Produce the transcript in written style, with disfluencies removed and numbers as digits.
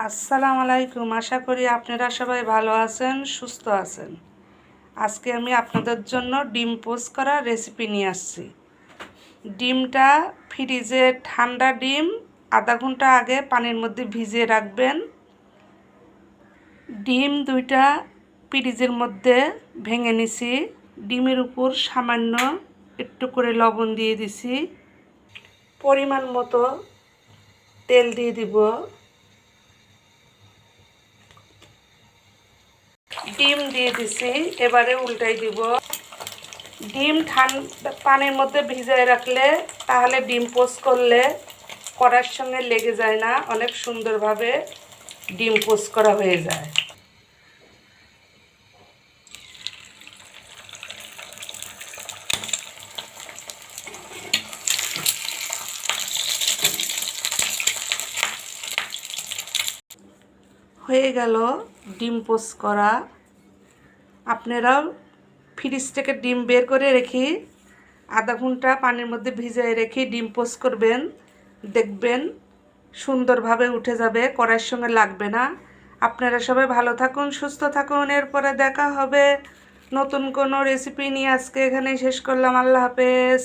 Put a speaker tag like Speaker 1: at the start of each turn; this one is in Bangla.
Speaker 1: আসসালামু আলাইকুম। আশা করি আপনারা সবাই ভালো আছেন, সুস্থ আছেন। আজকে আমি আপনাদের জন্য ডিম পোস্ট করা রেসিপি নিয়ে আসছি। ডিমটা ফ্রিজে ঠান্ডা ডিম আধা ঘন্টা আগে পানির মধ্যে ভিজিয়ে রাখবেন। ডিম দুইটা ফ্রিজের মধ্যে ভেঙে নিছি। ডিমের উপর সামান্য একটু করে লবণ দিয়ে দিছি। পরিমাণ মতো তেল দিয়ে দিব। ডিম দিয়ে দিছি, এবারে উল্টাই দিব। ডিম ঠান্ডা পানির মধ্যে ভিজিয়ে রাখলে তাহলে ডিম পোস্ট করলে কড়ার সঙ্গে লেগে যায় না, অনেক সুন্দরভাবে ডিম পোস্ট করা হয়ে যায়। হয়ে গেল ডিম পোস্ট করা। আপনারাও ফ্রিজ থেকে ডিম বের করে রেখে আধা ঘন্টা পানির মধ্যে ভিজিয়ে রেখে ডিম পোস্ট করবেন, দেখবেন সুন্দরভাবে উঠে যাবে, কড়াইয়ের সঙ্গে লাগবে না। আপনারা সবাই ভালো থাকুন, সুস্থ থাকুন। এরপরে দেখা হবে নতুন কোনো রেসিপি নিয়ে। আজকে এখানেই শেষ করলাম। আল্লাহ হাফেজ।